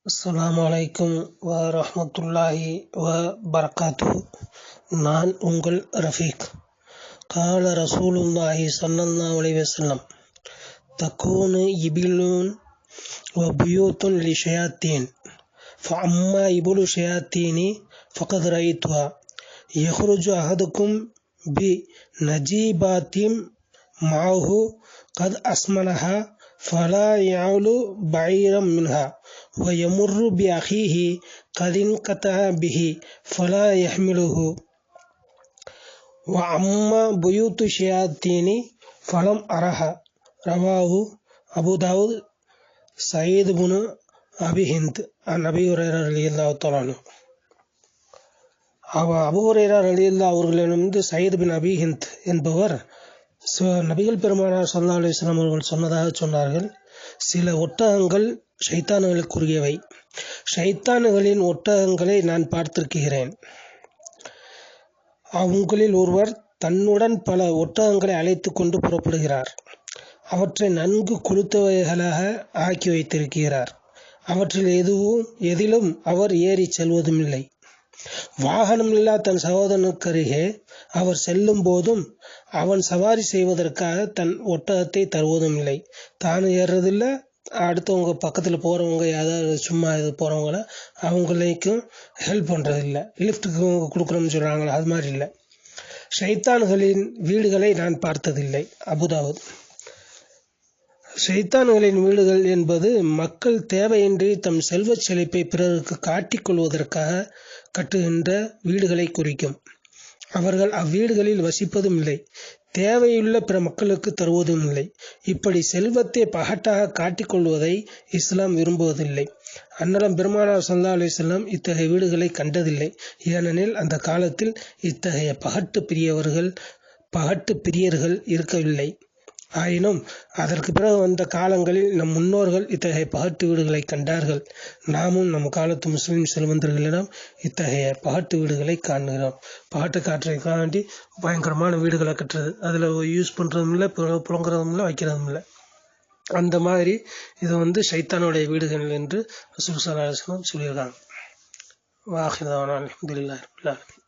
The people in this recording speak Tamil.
அஸ்ஸலாமு அலைக்கும் வரஹ்மத்துல்லாஹி வபரகாத்துஹு. நான் உங்கள் ரஃபீக். கால ரசூலுல்லாஹி ஸல்லல்லாஹு அலைஹி வஸல்லம் தகூனு இபிலுன் வ புயூத்துன் லிஷயாத்தீன் ஃபஅம்மா இபுலு ஷயாத்தீனி ஃபகத் ரஅய்துஹா யஹ்ருஜு அஹதுக்கும் பி நஜீபாத்திம் மஅஹு கத் அஸ்மனஹா ஃபலா யஅலு பஈரம் மின்ஹா ويمر بأخيه قد انقطع به فلا يحمله وأما بيوت الشياطين فلم أرها. رواه أبو داود سعيد بن أبي هند عن أبي هريرة رضي الله تعالى عنه. அபூ ஹுரைரா ரலியல்லாஹு அவர்களிடமிருந்து சயீத் பின் அபி ஹிந்த் என்பவர் நபிகள் பெருமானார் ஸல்லல்லாஹு அலைஹி வஸல்லம் அவர்கள் சொன்னதாக சொன்னார்கள். சில ஒட்டகங்கள் ஷைத்தான்களுக்குரியவை. ஷைத்தான்களின் ஒட்டகங்களை நான் பார்த்திருக்கிறேன். அவங்களில் ஒருவர் தன்னுடன் பல ஒட்டகங்களை அழைத்து கொண்டு புறப்படுகிறார். அவற்றை நன்கு கொளுத்தவைகளாக ஆக்கி வைத்திருக்கிறார். அவற்றில் எதிலும் அவர் ஏறி செல்வதும் இல்லை. வாகனமில்லா தன் சகோதரனுக்கருகே அவர் செல்லும் போதும் அவன் சவாரி செய்வதற்காக தன் ஒட்டகத்தை தருவதும் இல்லை. தானும் ஏறுறதில்லை, அடுத்தவங்க பக்கத்தில் போகிறவங்க ஏதாவது சும்மா இது போகிறவங்கள அவங்களுக்கும் ஹெல்ப் பண்ணுறதில்லை. லிஃப்ட்டுக்கு கொடுக்குறோம்னு சொல்கிறாங்களே அது மாதிரி இல்லை. ஷைத்தான்களின் வீடுகளை நான் பார்த்ததில்லை. அபுதாவுத். ஷைத்தான்களின் வீடுகள் என்பது மக்கள் தேவையின்றி தம் செல்வச் செழிப்பை பிறருக்கு காட்டிக்கொள்வதற்காக கட்டுகின்ற வீடுகளை குறிக்கும். அவர்கள் அவ்வீடுகளில் வசிப்பதும் இல்லை, தேவையுள்ள பிற மக்களுக்கு தருவதும் இல்லை. இப்படி செல்வத்தை பகட்டாக காட்டிக்கொள்வதை இஸ்லாம் விரும்புவதில்லை. அன்னலம் பெருமானார் ஸல்லல்லாஹு அலைஹி வஸல்லம் இத்தகைய வீடுகளை கண்டதில்லை. ஏனெனில் அந்த காலத்தில் இத்தகைய பகட்டு பிரியர்கள் இருக்கவில்லை. ஆயினும் அதற்கு பிறகு வந்த காலங்களில் நம் முன்னோர்கள் இத்தகைய பகட்டு வீடுகளை கண்டார்கள். நாமும் நம் காலத்து முஸ்லிம் செல்வந்தர்களிடம் இத்தகைய பகட்டு வீடுகளை காண்கிறோம். பகட்டு காற்றைக்காண்டி பயங்கரமான வீடுகளை கட்டுறது, அதில் யூஸ் பண்ணுறதும் இல்லை, புழங்குறதும் இல்லை, வைக்கிறதும் இல்லை. அந்த மாதிரி இது ஷைத்தானுடைய வீடுகள் என்று ரசூல் ஸல்லல்லாஹு அலைஹி வஸல்லம் சொல்லியிருக்காங்க. வாஹிர் தஅவானா அல்ஹம்துலில்லாஹி ரப்பில் ஆலமீன்.